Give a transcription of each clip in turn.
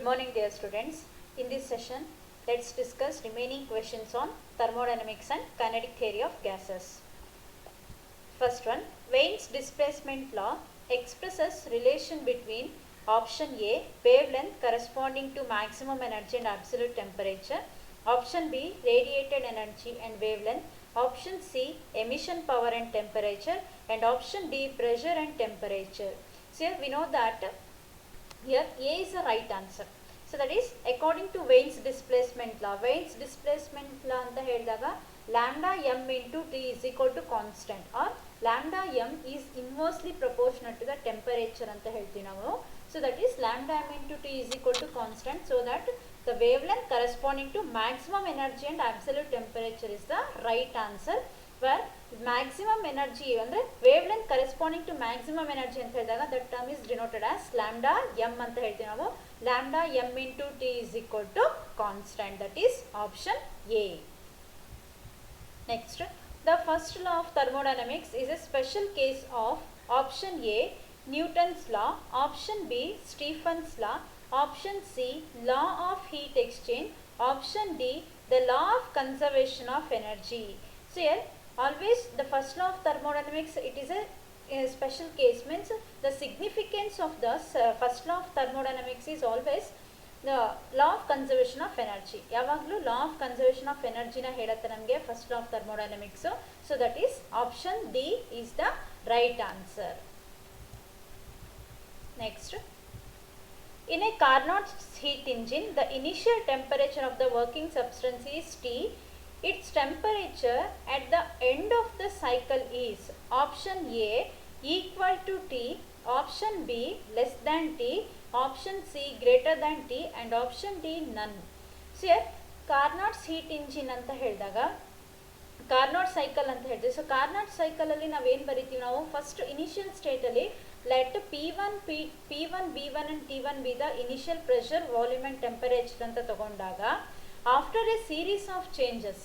morning, dear students. In this session, let's discuss remaining questions on thermodynamics and kinetic theory of gases. First one, Wien's displacement law expresses relation between option A, wavelength corresponding to maximum energy and absolute temperature, option B, radiated energy and wavelength, option C, emission power and temperature, and option D, pressure and temperature. So here we know that here A is the right answer. So that is according to Wien's displacement law. Wien's displacement law anta helidaga lambda m into T is equal to constant, or lambda m is inversely proportional to the temperature anta heltivi navu. So that is lambda m into T is equal to constant, so that the wavelength corresponding to maximum energy and absolute temperature is the right answer, where maximum energy ಅಂದರೆ wavelength corresponding to maximum energy ಅಂತ ಹೇಳಿದಾಗ that term is denoted as lambda m ಅಂತ ಹೇಳ್ತೀವಿ ನಾವು. Lambda m into T is equal to constant, that is option A. Next, the first law of thermodynamics is a special case of option A, Newton's law, option B, Stephen's law, option C, law of heat exchange, option D, the law of conservation of energy. So here always the first law of thermodynamics, it is a special case, means the significance of the first law of thermodynamics is always the law of conservation of energy. ಯಾವಾಗಲೂ law of conservation of energy ನ ಹೇಳುತ್ತೆ ನಮಗೆ first law of thermodynamics. So that is option D is the right answer. Next, in a Carnot heat engine, the initial temperature of the working substance is T. Its temperature at the end of the cycle is option A equal to T, option B less than T, option C greater than T, and option D none. So here Carnot's heat engine anta helidaga Carnot cycle anta ಹೇಳ್ತೀವಿ. So Carnot cycle ಅಲ್ಲಿ ನಾವೇನು ಬರಿತೀವಿ, ನಾವು first initial state ಅಲ್ಲಿ let P1 B1 and T1 be the initial pressure, volume and temperature ಅಂತ ತಗೊಂಡಾಗ after a series of changes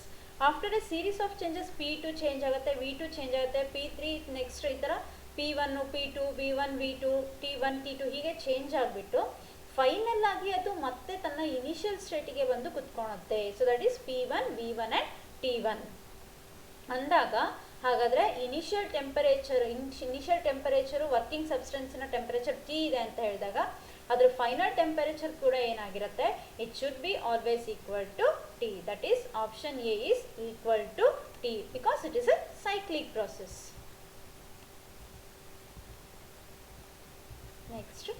P2 change ಆಗುತ್ತೆ, V2 change ಆಗುತ್ತೆ, P3 ನೆಕ್ಸ್ಟ್ ಈ ಥರ P1 P2 B1 V2 T1 T2 ಹೀಗೆ change ಆಗಿಬಿಟ್ಟು final ಆಗಿ ಅದು ಮತ್ತೆ ತನ್ನ ಇನಿಷಿಯಲ್ ಸ್ಟೇಟಿಗೆ ಬಂದು ಕುತ್ಕೊಳುತ್ತೆ. So that is P1 V1 and T1 ಅಂದಾಗ, ಹಾಗಾದರೆ ಇನಿಷಿಯಲ್ ಟೆಂಪರೇಚರು ವರ್ಕಿಂಗ್ ಸಬ್ಸ್ಟೆನ್ಸಿನ ಟೆಂಪರೇಚರ್ T ಇದೆ ಅಂತ ಹೇಳಿದಾಗ ಅದರ ಫೈನಲ್ ಟೆಂಪರೇಚರ್ ಕೂಡ ಏನಾಗಿರುತ್ತೆ, it should be always equal to T. That is option A is equal to T because it is a cyclic process. Next,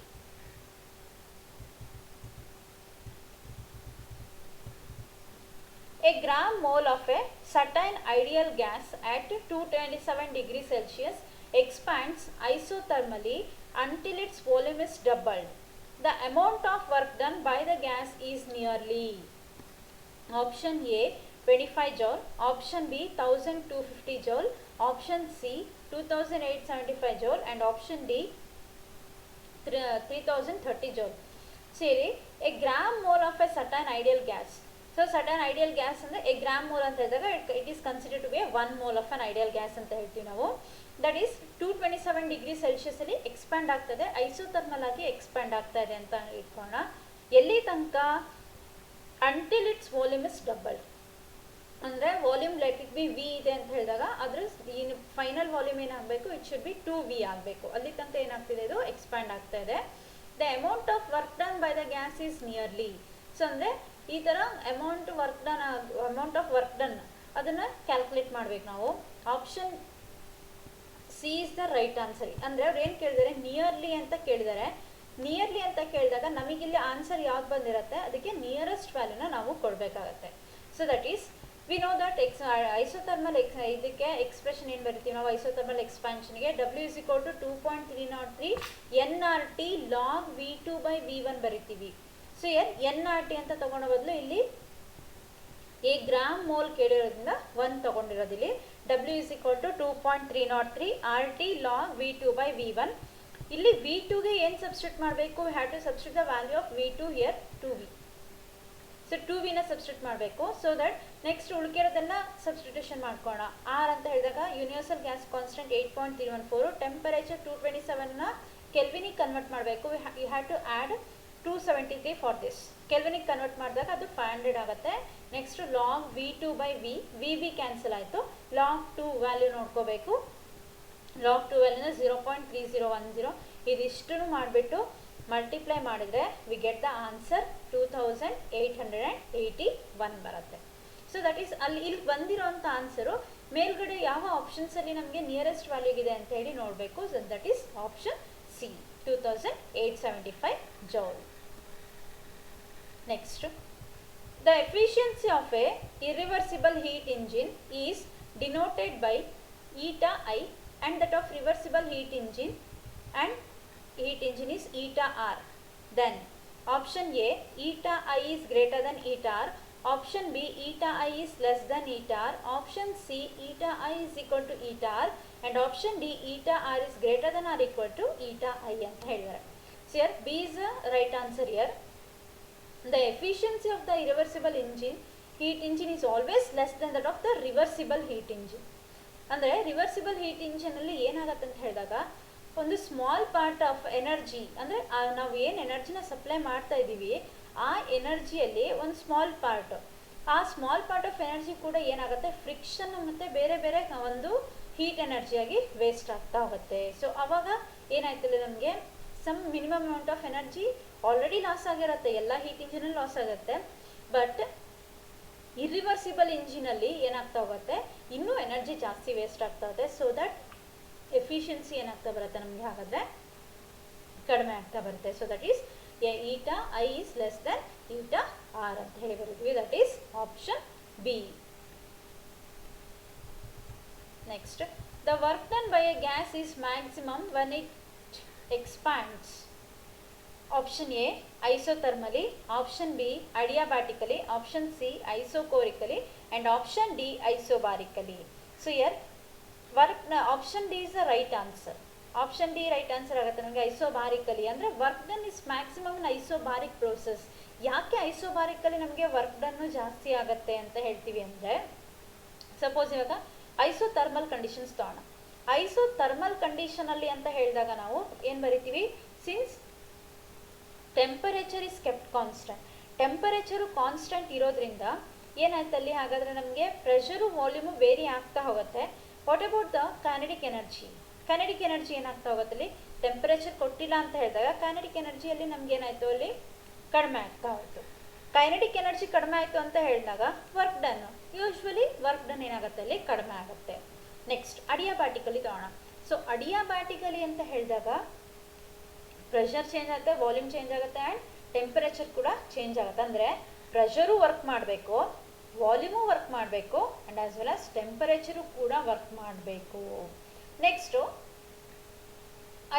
a gram mole of a certain ideal gas at 227 degrees Celsius expands isothermally until its volume is doubled. The amount of work done by the gas is nearly option A 25 joule, option B 1250 joule, option C 2875 joule, and option D 3030 joule. See, a gram mole of a certain ideal gas. So certain ideal gas ಅಂದರೆ a gram mole ಅಂತ ಹೇಳಿದಾಗ it is considered to be a 1 mole of an ideal gas ಅಂತ ಹೇಳ್ತೀವಿ ನಾವು. That is 227 degree celsius ಅಲ್ಲಿ expand ಆಗ್ತದೆ, isothermal ಆಗಿ expand ಆಗ್ತಾ ಇದೆ ಅಂತ ಇಟ್ಕೋಣ. ಎಲ್ಲಿ ತನಕ, until its volume is double, ಅಂದರೆ volume let it be V ಇದೆ ಅಂತ ಹೇಳಿದಾಗ ಅದ್ರ ಫೈನಲ್ ವಾಲ್ಯೂಮ್ ಏನಾಗಬೇಕು, ಇಟ್ ಶುಡ್ ಬಿ 2V ಆಗಬೇಕು. ಅಲ್ಲಿ ತನಕ ಏನಾಗ್ತಿದೆ, ಇದು ಎಕ್ಸ್ಪ್ಯಾಂಡ್ ಆಗ್ತಾ ಇದೆ. The amount of work done by the gas is nearly. So ಅಂದರೆ ಈ ಥರ ಅಮೌಂಟ್ ಆಫ್ ವರ್ಕ್ ಡನ್ ಅದನ್ನು ಕ್ಯಾಲ್ಕುಲೇಟ್ ಮಾಡ್ಬೇಕು ನಾವು. Option C is the right answer. ಅಂದರೆ ಅವ್ರು ಏನು ಕೇಳಿದ್ದಾರೆ, ನಿಯರ್ಲಿ ಅಂತ ಕೇಳಿದ್ದಾರೆ. ನಿಯರ್ಲಿ ಅಂತ ಕೇಳಿದಾಗ ನಮಗಿಲ್ಲಿ ಆನ್ಸರ್ ಯಾವ್ದು ಬಂದಿರುತ್ತೆ, ಅದಕ್ಕೆ ನಿಯರೆಸ್ಟ್ ವ್ಯಾಲ್ಯೂನ ನಾವು ಕೊಡಬೇಕಾಗತ್ತೆ. So that is we know that isothermal ಇದಕ್ಕೆ ಎಕ್ಸ್ಪ್ರೆಷನ್ ಏನು ಬರಿತೀವಿ ನಾವು, isothermal ಎಕ್ಸ್ಪಾನ್ಷನ್ಗೆ W is equal to 2.303 nRT log V2/V1 ಬರಿತೀವಿ. ಸೊ nRT ಅಂತ ತಗೊಳ್ಳೋ ಬದಲು ಇಲ್ಲಿ ಎ ಗ್ರಾಮ್ ಮೋಲ್ ಕೇಳಿರೋದ್ರಿಂದ 1 ತಗೊಂಡಿರೋದಿಲ್ಲಿ. W is equal to 2.303 RT log V2/V1. ಇಲ್ಲಿ V2ಗೆ ಏನು ಸಬ್ಸ್ಟಿಟ್ಯೂಟ್ ಮಾಡಬೇಕು, we have to substitute the value of V2 here 2V. So 2Vನ ಸಬ್ಸ್ಟಿಟ್ಯೂಟ್ ಮಾಡಬೇಕು. ಸೊ ದಟ್ ನೆಕ್ಸ್ಟ್ ಉಳ್ಕಿರೋದೆಲ್ಲ ಸಬ್ಸ್ಟಿಟ್ಯೂಷನ್ ಮಾಡ್ಕೋಣ. R ಅಂತ ಹೇಳಿದಾಗ ಯೂನಿವರ್ಸಲ್ ಗ್ಯಾಸ್ ಕಾನ್ಸ್ಟೆಂಟ್ 8.314, ಟೆಂಪರೇಚರ್ 227ನ ಕೆಲ್ವಿನಿಗೆ ಕನ್ವರ್ಟ್ ಮಾಡಬೇಕು. You have to add 273 for this. ಕೆಲ್ವಿನಿಗೆ ಕನ್ವರ್ಟ್ ಮಾಡಿದಾಗ ಅದು 500 ಆಗುತ್ತೆ. Next log V2 by V cancel ಆಯಿತು. ಲಾಗ್ 2 ವ್ಯಾಲ್ಯೂ ನೋಡ್ಕೋಬೇಕು. ಲಾಗ್ 2 ವ್ಯಾಲ್ಯೂನ 0.3010 ಇದಿಷ್ಟು ಮಾಡಿಬಿಟ್ಟು ಮಲ್ಟಿಪ್ಲೈ ಮಾಡಿದರೆ ವಿ ಗೆಟ್ ದ ಆನ್ಸರ್ 2881 ಬರುತ್ತೆ. ಸೊ ದಟ್ ಈಸ್ ಇಲ್ಲಿ ಬಂದಿರೋಂಥ ಆನ್ಸರು ಮೇಲ್ಗಡೆ ಯಾವ ಆಪ್ಷನ್ಸಲ್ಲಿ ನಮಗೆ ನಿಯರೆಸ್ಟ್ ವ್ಯಾಲ್ಯೂ ಇದೆ ಅಂತ ಹೇಳಿ ನೋಡಬೇಕು. So that is option C, 2875 joule. Next, the efficiency of a irreversible heat engine is denoted by eta I, and that of reversible heat engine is eta R. Then option A, eta I is greater than eta R. Option B, eta I is less than eta R. Option C, eta I is equal to eta R. And option D, eta R is greater than or equal to eta I ಅಂತ ಹೇಳಿದ್ದಾರೆ. So here B is the right answer here. The efficiency of the irreversible heat engine is always less than that of the reversible heat engine. ಅಂದರೆ reversible heat ಇಂಜಿನಲ್ಲಿ ಏನಾಗುತ್ತೆ ಅಂತ ಹೇಳಿದಾಗ ಒಂದು small part of energy, ಅಂದರೆ ನಾವು ಏನು ಎನರ್ಜಿನ supply ಮಾಡ್ತಾ ಇದ್ದೀವಿ ಆ ಎನರ್ಜಿಯಲ್ಲಿ ಒಂದು ಸ್ಮಾಲ್ ಪಾರ್ಟ್, ಆ ಸ್ಮಾಲ್ ಪಾರ್ಟ್ ಆಫ್ ಎನರ್ಜಿ ಕೂಡ ಏನಾಗುತ್ತೆ ಫ್ರಿಕ್ಷನ್ ಮತ್ತು ಬೇರೆ ಬೇರೆ ಒಂದು ಹೀಟ್ ಎನರ್ಜಿಯಾಗಿ ವೇಸ್ಟ್ ಆಗ್ತಾ ಹೋಗುತ್ತೆ. ಸೊ ಅವಾಗ ಏನಾಯ್ತಲ್ಲ ನಮಗೆ some minimum amount of energy already loss ಆಗಿರುತ್ತೆ, ಎಲ್ಲ ಹೀಟ್ ಇಂಜಿನಲ್ಲಿ ಲಾಸ್ ಆಗುತ್ತೆ. ಬಟ್ ಇರ್ರಿವರ್ಸಿಬಲ್ ಇಂಜಿನಲ್ಲಿ ಏನಾಗ್ತಾ ಹೋಗುತ್ತೆ ಇನ್ನೂ ಎನರ್ಜಿ ಜಾಸ್ತಿ ವೇಸ್ಟ್ ಆಗ್ತಾ ಹೋಗುತ್ತೆ. ಸೊ ದಟ್ ಎಫಿಷಿಯನ್ಸಿ ಏನಾಗ್ತಾ ಬರುತ್ತೆ ನಮಗೆ ಹಾಗಾದರೆ ಕಡಿಮೆ ಆಗ್ತಾ ಬರುತ್ತೆ. So that is eta I is less than eta R ಅಂತ ಹೇಳಿ ಬರೀತೀವಿ. That is option B. Next, the work done by a gas is maximum when it expands. Option A, isothermally. Option B, adiabatically. Option C, isochorically. And option D, isobarically. So here, option D is the right answer. Option D right answer ಆಗುತ್ತೆ ನಮಗೆ. Isobarically ಅಂದರೆ work done is maximum in isobaric process. ಯಾಕೆ isobarically ನಮಗೆ work ಡನ್ನು ಜಾಸ್ತಿ ಆಗುತ್ತೆ ಅಂತ ಹೇಳ್ತೀವಿ ಅಂದರೆ, ಸಪೋಸ್ ಇವಾಗ ಐಸೋಥರ್ಮಲ್ ಕಂಡೀಷನ್ಸ್ ತಗೋಣ. ಐಸೋಥರ್ಮಲ್ ಕಂಡೀಷನಲ್ಲಿ ಅಂತ ಹೇಳಿದಾಗ ನಾವು ಏನು ಬರಿತೀವಿ, since temperature is kept constant, temperature constant ಇರೋದ್ರಿಂದ ಏನಾಯ್ತಲ್ಲಿ ಹಾಗಾದರೆ ನಮಗೆ ಪ್ರೆಷರು ವಾಲ್ಯೂಮು ವೇರಿ ಆಗ್ತಾ ಹೋಗುತ್ತೆ. What about the kinetic energy? Kinetic energy ಏನಾಗ್ತಾ ಹೋಗುತ್ತೆ, ಟೆಂಪರೇಚರ್ ಕೊಟ್ಟಿಲ್ಲ ಅಂತ ಹೇಳಿದಾಗ ಕೈನೆಟಿಕ್ ಎನರ್ಜಿಯಲ್ಲಿ ನಮ್ಗೆ ಏನಾಯಿತು ಅಲ್ಲಿ ಕಡಿಮೆ ಆಗ್ತಾ ಹೋಯ್ತು. ಕೈನೆಟಿಕ್ ಎನರ್ಜಿ ಕಡಿಮೆ ಆಯಿತು ಅಂತ ಹೇಳಿದಾಗ work done, usually work done ಏನಾಗುತ್ತೆ ಅಲ್ಲಿ ಕಡಿಮೆ ಆಗುತ್ತೆ. ನೆಕ್ಸ್ಟ್ ಅಡಿಯಾಬ್ಯಾಟಿಕಲಿ ತಗೋಣ. ಸೊ ಅಡಿಯಾಬ್ಯಾಟಿಕಲಿ ಅಂತ ಹೇಳಿದಾಗ ಪ್ರೆಷರ್ ಚೇಂಜ್ ಆಗುತ್ತೆ, ವಾಲ್ಯೂಮ್ ಚೇಂಜ್ ಆಗುತ್ತೆ ಆ್ಯಂಡ್ ಟೆಂಪರೇಚರ್ ಕೂಡ ಚೇಂಜ್ ಆಗುತ್ತೆ. ಅಂದರೆ ಪ್ರೆಷರು ವರ್ಕ್ ಮಾಡಬೇಕು, ವಾಲ್ಯೂಮು ವರ್ಕ್ ಮಾಡಬೇಕು and as well as temperature ಕೂಡ ವರ್ಕ್ ಮಾಡಬೇಕು. ನೆಕ್ಸ್ಟು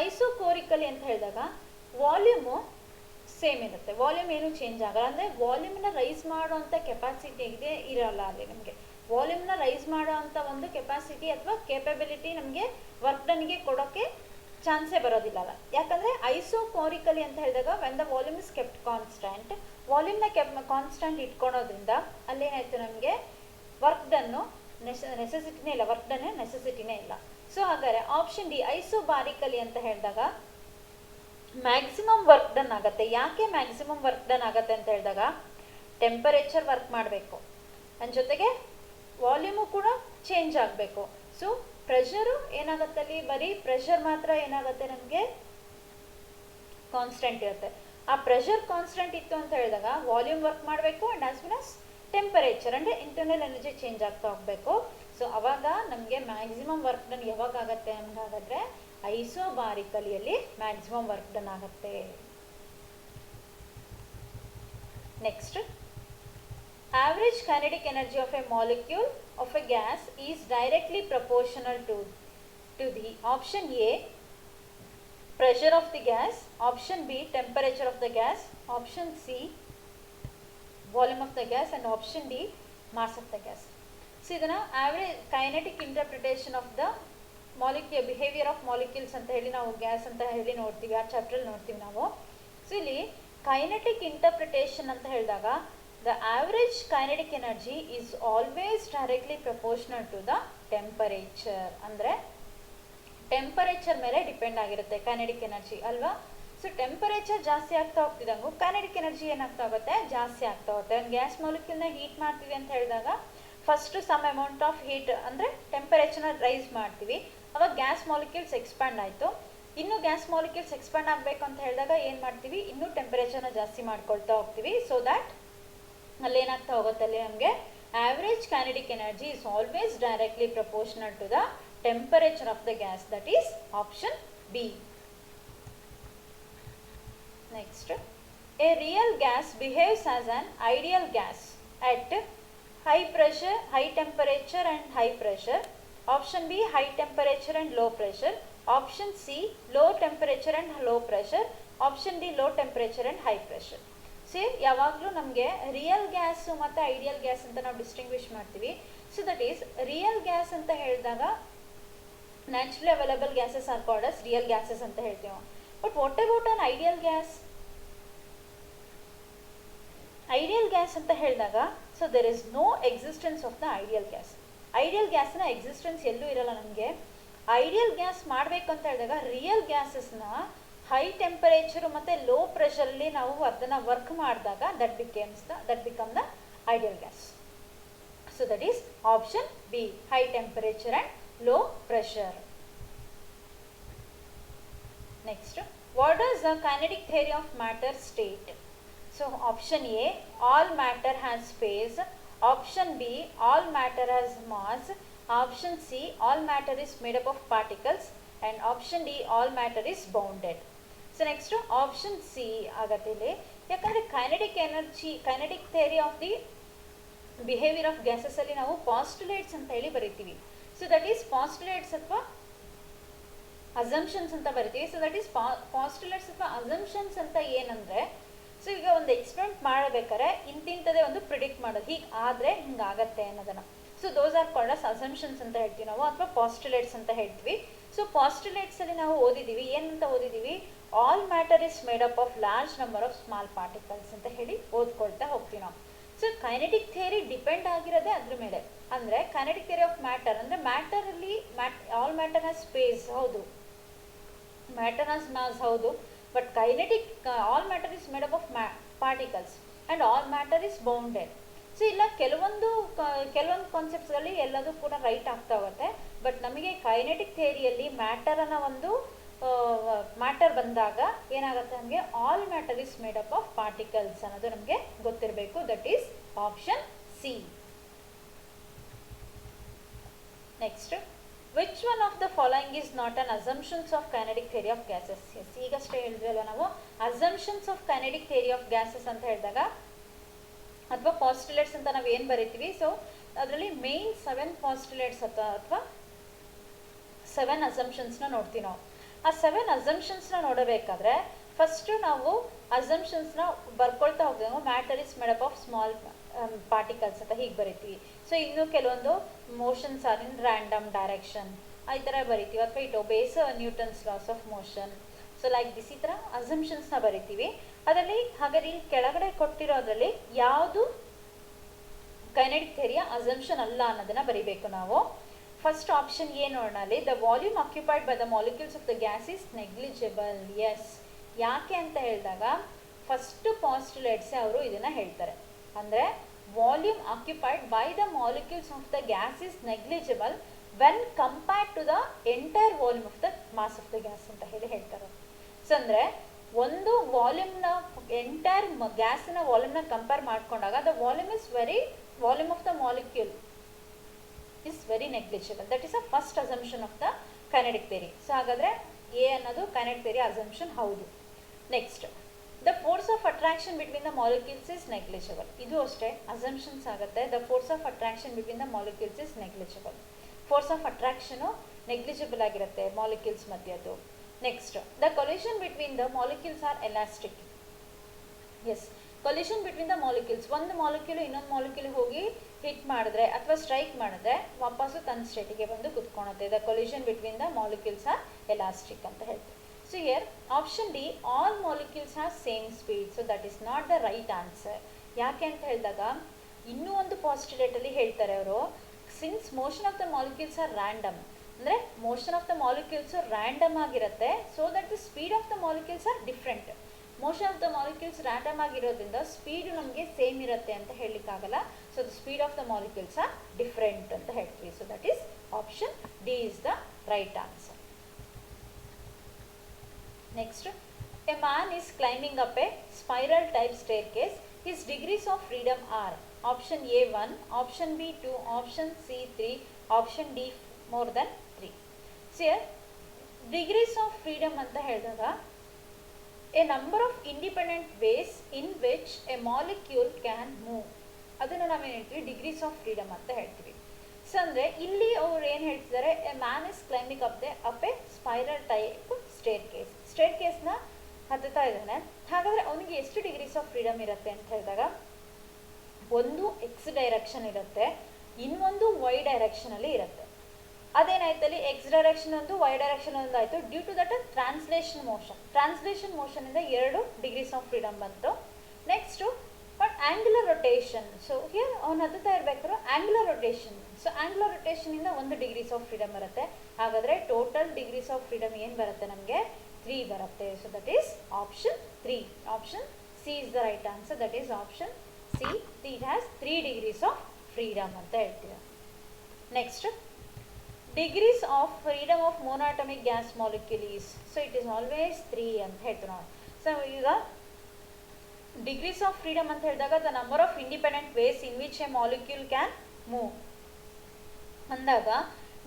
ಐಸೋಕೋರಿಕಲಿ ಅಂತ ಹೇಳಿದಾಗ ವಾಲ್ಯೂಮು ಸೇಮ್ ಇರುತ್ತೆ, ವಾಲ್ಯೂಮ್ ಏನು ಚೇಂಜ್ ಆಗಲ್ಲ. ಅಂದರೆ ವಾಲ್ಯೂಮ್ನ ರೈಸ್ ಮಾಡೋವಂಥ ಕೆಪಾಸಿಟಿ ಇದೆ ಇರಲ್ಲ ಅಲ್ಲಿ ನಮಗೆ. ವಾಲ್ಯೂಮ್ನ ರೈಸ್ ಮಾಡೋವಂಥ ಒಂದು ಕೆಪಾಸಿಟಿ ಅಥವಾ ಕೇಪಬಿಲಿಟಿ ನಮಗೆ ವರ್ಕ್ ಡನ್ಗೆ ಕೊಡೋಕ್ಕೆ ಚಾನ್ಸೇ ಬರೋದಿಲ್ಲ ಅಲ್ಲ. ಯಾಕಂದರೆ ಐಸೋಕೋರಿಕಲಿ ಅಂತ ಹೇಳಿದಾಗ when the volume is kept constant, ವಾಲ್ಯೂಮ್ನ ಕಾನ್ಸ್ಟೆಂಟ್ ಇಟ್ಕೊಳೋದ್ರಿಂದ ಅಲ್ಲೇನಾಯಿತು ನಮಗೆ ವರ್ಕ್ ಡನ್ನು ನೆಸೆಸಿಟಿನೇ ಇಲ್ಲ, ವರ್ಕ್ ಡನ್ ನೆಸೆಸಿಟಿನೇ ಇಲ್ಲ. ಸೊ ಹಾಗಾದರೆ ಆಪ್ಷನ್ ಡಿ ಐಸೋಬಾರಿಕಲಿ ಅಂತ ಹೇಳಿದಾಗ ಮ್ಯಾಕ್ಸಿಮಮ್ ವರ್ಕ್ ಡನ್ ಆಗುತ್ತೆ. ಯಾಕೆ ಮ್ಯಾಕ್ಸಿಮಮ್ ವರ್ಕ್ ಡನ್ ಆಗುತ್ತೆ ಅಂತ ಹೇಳಿದಾಗ ಟೆಂಪರೇಚರ್ ವರ್ಕ್ ಮಾಡಬೇಕು, ನನ್ನ ಜೊತೆಗೆ ವಾಲ್ಯೂಮು ಕೂಡ ಚೇಂಜ್ ಆಗಬೇಕು. ಸೊ ಪ್ರೆಷರು ಏನಾಗುತ್ತೆ ಅಲ್ಲಿ, ಬರೀ ಪ್ರೆಷರ್ ಮಾತ್ರ ಏನಾಗುತ್ತೆ ನಮಗೆ ಕಾನ್ಸ್ಟೆಂಟ್ ಇರುತ್ತೆ. ಆ ಪ್ರೆಷರ್ ಕಾನ್ಸ್ಟೆಂಟ್ ಇತ್ತು ಅಂತ ಹೇಳಿದಾಗ ವಾಲ್ಯೂಮ್ ವರ್ಕ್ ಮಾಡಬೇಕು and as well as temperature ಅಂದರೆ ಇಂಟರ್ನಲ್ ಎನರ್ಜಿ ಚೇಂಜ್ ಆಗ್ತಾ ಹೋಗಬೇಕು. ಸೊ ಅವಾಗ ನಮಗೆ ಮ್ಯಾಕ್ಸಿಮಮ್ ವರ್ಕ್ ಡನ್ ಯಾವಾಗ ಆಗುತ್ತೆ ಹಂಗಾದ್ರೆ ಐಸೋಬಾರಿಕಲಿಯಲ್ಲಿ ಮ್ಯಾಕ್ಸಿಮಮ್ ವರ್ಕ್ ಡನ್ ಆಗುತ್ತೆ. Next, average kinetic energy of a molecule of a gas is directly proportional to the option A pressure of the gas, option B temperature of the gas, option C volume of the gas and option D mass of the gas. So ಇದನ್ನ average kinetic interpretation of the molecule behavior of molecules ಅಂತ ಹೇಳಿ ನಾವು gas ಅಂತ ಹೇಳಿ ನೋಡ್ತೀವಿ, ಆ ಚಾಪ್ಟ್ರಲ್ಲಿ ನೋಡ್ತೀವಿ ನಾವು. ಸೊ ಇಲ್ಲಿ ಕೈನೆಟಿಕ್ ಇಂಟರ್ಪ್ರಿಟೇಷನ್ ಅಂತ ಹೇಳಿದಾಗ the average kinetic energy is always directly proportional to the temperature. ಅಂದರೆ ಟೆಂಪರೇಚರ್ ಮೇಲೆ ಡಿಪೆಂಡ್ ಆಗಿರುತ್ತೆ ಕೈನೆಟಿಕ್ ಎನರ್ಜಿ ಅಲ್ವಾ. ಸೊ ಸೊ ಟೆಂಪರೇಚರ್ ಜಾಸ್ತಿ ಆಗ್ತಾ ಹೋಗ್ತಿದ್ದಂಗೂ ಕೈನೆಟಿಕ್ ಎನರ್ಜಿ ಏನಾಗ್ತಾ ಹೋಗುತ್ತೆ, ಜಾಸ್ತಿ ಆಗ್ತಾ ಹೋಗುತ್ತೆ. ಒಂದು ಗ್ಯಾಸ್ ಮಾಲಿಕ್ಯೂಲ್ನ ಹೀಟ್ ಮಾಡ್ತೀವಿ ಅಂತ ಹೇಳಿದಾಗ first some amount of heat ಅಂದರೆ ಟೆಂಪರೇಚರ್ನ ರೈಸ್ ಮಾಡ್ತೀವಿ, ಅವಾಗ ಗ್ಯಾಸ್ ಮಾಲಿಕ್ಯೂಲ್ಸ್ ಎಕ್ಸ್ಪ್ಯಾಂಡ್ ಆಯಿತು. ಇನ್ನೂ ಗ್ಯಾಸ್ ಮಾಲಿಕ್ಯೂಲ್ಸ್ ಎಕ್ಸ್ಪ್ಯಾಂಡ್ ಆಗಬೇಕು ಅಂತ ಹೇಳಿದಾಗ ಏನು ಮಾಡ್ತೀವಿ, ಇನ್ನೂ ಟೆಂಪರೇಚರ್ನ ಜಾಸ್ತಿ ಮಾಡ್ಕೊಳ್ತಾ ಹೋಗ್ತೀವಿ. ಸೊ ದ್ಯಾಟ್ ಅಲ್ಲೇನಾಗ್ತಾ ಹೋಗುತ್ತೆ, ಅಲ್ಲಿ ನಮಗೆ average kinetic energy is always directly proportional to the temperature of the gas. That is option B. Next, a real gas behaves as an ideal gas at high pressure, high temperature and high pressure. Option B, high temperature and low pressure. Option C, low temperature and low pressure. Option D, low temperature and high pressure. See, ಯಾವಾಗಲೂ ನಮಗೆ real gas ಮತ್ತು ideal gas ಅಂತ ನಾವು distinguish ಮಾಡ್ತೀವಿ. So that is real gas ಅಂತ ಹೇಳಿದಾಗ naturally available gases are called as real gases ಅಂತ ಹೇಳ್ತೀವಿ. But what about an ideal gas? Ideal gas ಅಂತ ಹೇಳಿದಾಗ so there is no existence of the ideal gas. Ideal ಗ್ಯಾಸ್ನ existence ಎಲ್ಲೂ ಇರಲ್ಲ ನಮಗೆ. ಐಡಿಯಲ್ ಗ್ಯಾಸ್ ಮಾಡಬೇಕು ಅಂತ ಹೇಳಿದಾಗ ರಿಯಲ್ ಗ್ಯಾಸಸ್ನ ಹೈ ಟೆಂಪರೇಚರು ಮತ್ತು ಲೋ ಪ್ರೆಷರಲ್ಲಿ ನಾವು ಅದನ್ನು ವರ್ಕ್ ಮಾಡಿದಾಗ that become the ideal gas. So that is option B, high temperature and low pressure. Next, what does the kinetic theory of matter state? So option A, all matter has phase. Option B, all matter has mass. Option C, all matter is made up of particles. And option D, all matter is bounded. So next, option C ಆಗತ್ತಿಲ್ಲಿ. ಯಾಕಂದರೆ kinetic theory of the behaviour of gases ಅಲ್ಲಿ ನಾವು postulates ಅಂತ ಹೇಳಿ ಬರೀತೀವಿ. So that is postulates ಅಥವಾ assumptions ಅಂತ ಬರಿತೀವಿ. So that is postulates ಅಥವಾ assumptions ಅಂತ ಏನಂದರೆ, ಸೊ ಈಗ ಒಂದು ಎಕ್ಸ್ಪೆರಿಮೆಂಟ್ ಮಾಡಬೇಕಾದ್ರೆ ಇಂತಿಂಥದೇ ಒಂದು ಪ್ರಿಡಿಕ್ಟ್ ಮಾಡೋದು, ಹೀಗೆ ಆದರೆ ಹಿಂಗಾಗತ್ತೆ ಅನ್ನೋದನ್ನು. So those are called us assumptions ಅಂತ ಹೇಳ್ತೀವಿ ನಾವು, ಅಥವಾ ಪಾಸ್ಟುಲೇಟ್ಸ್ ಅಂತ ಹೇಳ್ತೀವಿ. ಸೊ ಪಾಸ್ಟುಲೇಟ್ಸಲ್ಲಿ ನಾವು ಓದಿದ್ದೀವಿ, ಏನಂತ ಓದಿದ್ದೀವಿ, all matter is made up of large number of small particles ಅಂತ ಹೇಳಿ ಓದ್ಕೊಳ್ತಾ ಹೋಗ್ತೀವಿ ನಾವು. ಸೊ ಕೈನೆಟಿಕ್ ಥಿಯರಿ ಡಿಪೆಂಡ್ ಆಗಿರೋದೇ ಅದ್ರ ಮೇಲೆ. ಅಂದರೆ ಕೈನೆಟಿಕ್ ಥಿಯರಿ ಆಫ್ ಮ್ಯಾಟರ್ ಅಂದರೆ ಮ್ಯಾಟರಲ್ಲಿ ಆಲ್ ಮ್ಯಾಟರ್ ಹ್ಯಾಸ್ ಸ್ಪೇಸ್, ಹೌದು, ಮ್ಯಾಟರ್ ಹ್ಯಾಸ್ ಮಾಸ್, ಹೌದು, but kinetic all matter is made up of particles and all matter is bounded. So ಇಲ್ಲ ಕೆಲವೊಂದು ಕಾನ್ಸೆಪ್ಟ್ಸ್ಗಳಲ್ಲಿ ಎಲ್ಲದೂ ಕೂಡ ರೈಟ್ ಆಗ್ತಾ ಹೋಗುತ್ತೆ. ಬಟ್ ನಮಗೆ ಕೈನೆಟಿಕ್ ಥಿಯರಿಯಲ್ಲಿ ಮ್ಯಾಟರನ್ನು ಒಂದು ಮ್ಯಾಟರ್ ಬಂದಾಗ ಏನಾಗುತ್ತೆ, ನಮಗೆ all matter is made up of particles ಅನ್ನೋದು ನಮಗೆ ಗೊತ್ತಿರಬೇಕು. That is option C. Next, which one of the following is not an assumptions of kinetic theory of gases? Yes, ಈಗಷ್ಟೇ ಹೇಳಿದ್ವಲ್ಲ ನಾವು assumptions of kinetic theory of gases ಅಂತ ಹೇಳಿದಾಗ ಅಥವಾ postulates ಅಂತ ನಾವು ಏನು ಬರಿತೀವಿ. ಸೊ ಅದರಲ್ಲಿ ಮೇನ್ 7 ಪಾಸ್ಟುಲೇಟ್ಸ್ ಅಥವಾ 7 ಅಸಂಪ್ಷನ್ಸ್ನ ನೋಡ್ತೀವಿ ನಾವು. ಆ 7 ಅಸಂಪ್ಷನ್ಸ್ನ ನೋಡಬೇಕಾದ್ರೆ ಫಸ್ಟು ನಾವು ಅಸಂಪ್ಷನ್ಸ್ನ ಬರ್ಕೊಳ್ತಾ ಹೋಗ್ತೀವಿ. Matter is made up of small particles ಅಂತ ಹೀಗೆ ಬರಿತೀವಿ. ಸೊ ಇನ್ನೂ ಕೆಲವೊಂದು ಮೋಷನ್ಸ್ ಆರ್ ಇನ್ ರ್ಯಾಂಡಮ್ ಡೈರೆಕ್ಷನ್ ಈ ಥರ ಬರಿತೀವಿ, ಅಥವಾ it obeys Newton's loss of motion. So like this ಈ ಥರ ಅಸಂಪ್ಷನ್ಸ್ನ ಬರಿತೀವಿ. ಅದರಲ್ಲಿ ಹಾಗಾದ್ರೆ ಇಲ್ಲಿ ಕೆಳಗಡೆ ಕೊಟ್ಟಿರೋದ್ರಲ್ಲಿ ಯಾವುದು ಕೈನೆಟಿಕ್ ಥಿಯರಿಯ ಅಸಂಪ್ಷನ್ ಅಲ್ಲ ಅನ್ನೋದನ್ನು ಬರಿಬೇಕು ನಾವು. ಫಸ್ಟ್ ಆಪ್ಷನ್ ಎ ನೋಡೋಣ. ಅಲ್ಲಿ the volume occupied by the molecules of the gas is negligible. Yes, ಯಾಕೆ ಅಂತ ಹೇಳಿದಾಗ ಫಸ್ಟ್ ಪಾಸ್ಟುಲೇಟ್ಸೇ ಅವರು ಇದನ್ನು ಹೇಳ್ತಾರೆ. ಅಂದರೆ volume occupied by the molecules of the gas is negligible when compared to the entire volume of the mass of the gas ಅಂತ ಹೇಳಿ ಹೇಳ್ತಾರೆ. ಸೊ ಅಂದರೆ ಒಂದು ವಾಲ್ಯೂಮ್ನ ಎಂಟೈರ್ ಗ್ಯಾಸಿನ ವಾಲ್ಯೂಮ್ನ ಕಂಪೇರ್ ಮಾಡಿಕೊಂಡಾಗ the volume of the molecule is very negligible. That is a first assumption of the kinetic theory. So ಹಾಗಾದ್ರೆ A ಅನ್ನೋದು kinetic theory assumption ಹೌದು. Next, the force of attraction between the molecules is negligible. ಇದು ಅಷ್ಟೇ assumptions ಆಗುತ್ತೆ. The force of attraction between the molecules is negligible. Force of attraction negligible ಆಗಿರುತ್ತೆ molecules ಮಧ್ಯದ್ದು. Next, the collision between the molecules are elastic. Yes, collision between the molecules, ಒಂದು molecule ಇನ್ನೊಂದು molecule ಹೋಗಿ hit ಮಾಡಿದ್ರೆ ಅಥವಾ strike ಮಾಡಿದ್ರೆ ವಾಪಸ್ಸು ತನ್ನ ಸ್ಟೇಟಿಗೆ ಬಂದು ಕುತ್ಕೊಳುತ್ತೆ. The collision between the molecules are elastic ಅಂತ ಹೇಳ್ತೀವಿ. So here option D, all molecules have same speed. So that is not the right answer. ಯಾಕೆ ಅಂತ ಹೇಳಿದಾಗ ಇನ್ನೂ ಒಂದು ಪಾಸ್ಟುಲೇಟಲ್ಲಿ ಹೇಳ್ತಾರೆ ಅವರು, since motion of the molecules are random, ಅಂದರೆ motion of the molecules random ಆಗಿರುತ್ತೆ, so that the speed of the molecules are different. Motion of the molecules random ಆಗಿರೋದ್ರಿಂದ ಸ್ಪೀಡು ನಮಗೆ ಸೇಮ್ ಇರುತ್ತೆ ಅಂತ ಹೇಳಲಿಕ್ಕಾಗಲ್ಲ. So the speed of the molecules are different ಅಂತ ಹೇಳ್ತೀವಿ. So that is option D is the right answer. Next, a man is climbing up a spiral type staircase. His degrees of freedom are option A 1, option B 2, option C 3, option D more than 3. So here degrees of freedom anta ಹೇಳಿದಾಗ a number of independent ways in which a molecule can move, ಅದನ್ನು ನಾವೇನು ಹೇಳ್ತೀವಿ degrees of freedom ಅಂತ ಹೇಳ್ತೀವಿ. So ಅಂದರೆ ಇಲ್ಲಿ ಅವ್ರು ಏನು ಹೇಳ್ತಿದ್ದಾರೆ, a man is climbing up a spiral type stair ಕೇಸ್ನ ಹತ್ತುತ್ತಾ ಇದ್ದಾನೆ. ಹಾಗಾದರೆ ಅವನಿಗೆ ಎಷ್ಟು ಡಿಗ್ರೀಸ್ ಆಫ್ ಫ್ರೀಡಮ್ ಇರುತ್ತೆ ಅಂತ ಹೇಳಿದಾಗ, ಒಂದು ಎಕ್ಸ್ ಡೈರೆಕ್ಷನ್ ಇರುತ್ತೆ, ಇನ್ನೊಂದು ವೈ ಡೈರೆಕ್ಷನಲ್ಲಿ ಇರುತ್ತೆ. ಅದೇನಾಯ್ತಲ್ಲಿ ಎಕ್ಸ್ ಡೈರೆಕ್ಷನ್ ಒಂದು ವೈ ಡೈರೆಕ್ಷನ್ ಒಂದು ಆಯಿತು. ಡ್ಯೂ ಟು ದಟ್ ಟ್ರಾನ್ಸ್ಲೇಷನ್ ಮೋಷನಿಂದ 2 ಡಿಗ್ರೀಸ್ ಆಫ್ ಫ್ರೀಡಮ್ ಬಂತು. Next but angular rotation. So here ಅವ್ನು ಹತ್ತುತ್ತಾ ಇರಬೇಕಾದ್ರೆ ಆ್ಯಂಗ್ಯುಲರ್ ರೊಟೇಷನ್, ಸೊ ಆ್ಯಂಗ್ಯುಲರ್ ರೊಟೇಷನಿಂದ 1 ಡಿಗ್ರೀಸ್ ಆಫ್ ಫ್ರೀಡಮ್ ಬರುತ್ತೆ. ಹಾಗಾದರೆ ಟೋಟಲ್ ಡಿಗ್ರೀಸ್ ಆಫ್ ಫ್ರೀಡಮ್ ಏನು ಬರುತ್ತೆ ನಮಗೆ, 3 ಬರುತ್ತೆ. So that is option 3. Option C is the right answer. That is option C. It has 3 degrees of freedom ಅಂತ ಹೇಳ್ತೀವಿ. Next, degrees of freedom of monoatomic gas molecule is, so it is always 3 ಅಂತ ಹೇಳ್ತೀವಿ ನಾವು. So ಈಗ degrees of freedom ಅಂತ ಹೇಳಿದಾಗ the number of independent ways in which a molecule can move ಅಂದಾಗ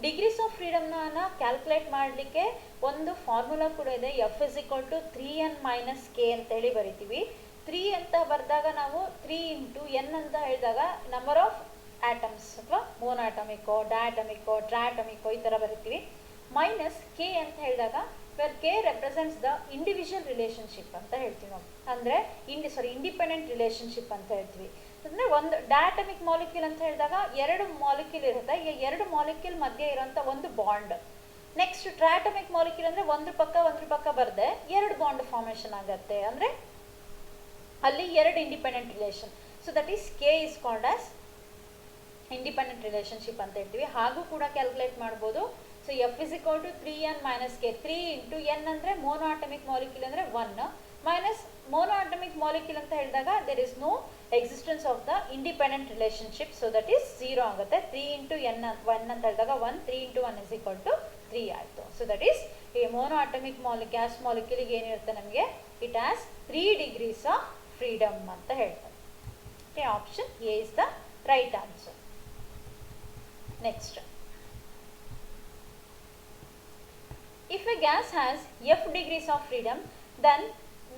degrees of ಫ್ರೀಡಮ್ನ ಕ್ಯಾಲ್ಕುಲೇಟ್ ಮಾಡಲಿಕ್ಕೆ ಒಂದು ಫಾರ್ಮುಲಾ ಕೂಡ ಇದೆ. F is equal to 3n minus K ಅಂತೇಳಿ ಬರಿತೀವಿ. 3 ಅಂತ ಬರೆದಾಗ ನಾವು 3 ಇಂಟು ಎನ್ ಅಂತ ಹೇಳಿದಾಗ ನಂಬರ್ ಆಫ್ ಆಟಮ್ಸ್ ಅಥವಾ ಮೋನೋಅಟಾಮಿಕೋ ಡಯಾಟಮಿಕೋ ಟ್ರಯಾಟಮಿಕೋ ಈ ಥರ ಬರಿತೀವಿ. ಮೈನಸ್ ಕೆ ಅಂತ ಹೇಳಿದಾಗ where K represents the individual relationship ಅಂತ ಹೇಳ್ತೀವಿ ನಾವು. ಅಂದರೆ ಇಂಡಿಪೆಂಡೆಂಟ್ ರಿಲೇಷನ್ಶಿಪ್ ಅಂತ ಹೇಳ್ತೀವಿ. ಅಂದರೆ ಒಂದು ಡಯಾಟಮಿಕ್ ಮಾಲಿಕ್ಯೂಲ್ ಅಂತ ಹೇಳಿದಾಗ 2 ಮಾಲಿಕ್ಯೂಲ್ ಇರುತ್ತೆ, ಈ 2 ಮಾಲಿಕ್ಯೂಲ್ ಮಧ್ಯೆ ಇರೋಂಥ ಒಂದು ಬಾಂಡ್. ನೆಕ್ಸ್ಟ್ ಟ್ರಯಾಟಮಿಕ್ ಮಾಲಿಕ್ಯೂಲ್ ಅಂದರೆ ಒಂದ್ರ ಪಕ್ಕ ಬರದೆ 2 ಬಾಂಡ್ ಫಾರ್ಮೇಷನ್ ಆಗುತ್ತೆ, ಅಂದರೆ ಅಲ್ಲಿ 2 independent relation. So that is K is called as independent relationship ಅಂತ ಹೇಳ್ತೀವಿ. ಹಾಗೂ ಕೂಡ ಕ್ಯಾಲ್ಕುಲೇಟ್ ಮಾಡ್ಬೋದು. So F is equal to 3n minus K. 3 into N ಅಂದರೆ ಮೋನೋಅಟಾಮಿಕ್ ಮಾಲಿಕ್ಯೂಲ್ ಅಂದರೆ 1 ಮೈನಸ್ ಮೋನೋಅಟಾಮಿಕ್ ಮಾಲಿಕ್ಯೂಲ್ ಅಂತ ಹೇಳಿದಾಗ there is no existence of the independent relationship. So that is 0 ಆಗುತ್ತೆ. 3 ಇಂಟು ಎನ್ 1 ಅಂತ ಹೇಳಿದಾಗ 1, 3 ಇಂಟು 1 ಇಸ್ ಈಕ್ವಲ್ ಟು 3 ಆಯಿತು. So that is ಈ ಮೋನೋಅಟಾಮಿಕ್ gas ಮಾಲಿಕ್ಯೂಲಿಗೆ ಏನಿರುತ್ತೆ ನಮಗೆ, it has 3 degrees of freedom ಅಂತ ಹೇಳ್ತಾರೆ. Okay, option A is the right answer. Next, if a gas has f degrees of freedom, then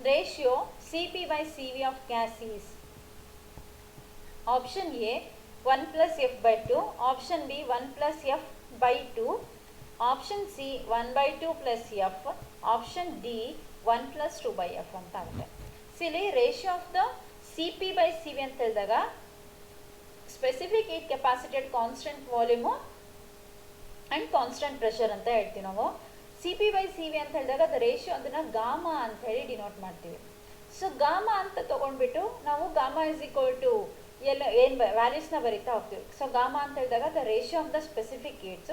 ratio Cp by Cv of gas is option A 1 plus f by 2, option B 1 plus f by 2, option C 1 by 2 plus f, option D 1 plus 2 by f ಅಂತ ಆಗುತ್ತೆ. So ಇಲ್ಲಿ ratio of the Cp by Cv ಅಂತ ಹೇಳಿದಾಗ specific heat capacity at constant volume and constant pressure ಅಂತ ಹೇಳ್ತೀವಿ ನಾವು. Cp by Cv ಅಂತ ಹೇಳಿದಾಗ ಅದು ರೇಷಿಯೋ, ಅದನ್ನು ಗಾಮಾ ಅಂತ ಹೇಳಿ ಡಿನೋಟ್ ಮಾಡ್ತೀವಿ. ಸೊ ಗಾಮಾ ಅಂತ ತೊಗೊಂಡ್ಬಿಟ್ಟು ನಾವು ಗಾಮಾ ಇಸ್ ಈಕ್ವಲ್ ಟು ಏನು ವ್ಯಾಲ್ಯೂಸ್ನ ಬರೀತಾ ಹೋಗ್ತೀವಿ. ಸೊ ಗಾಮಾ ಅಂತ ಹೇಳಿದಾಗ the ratio of the specific heats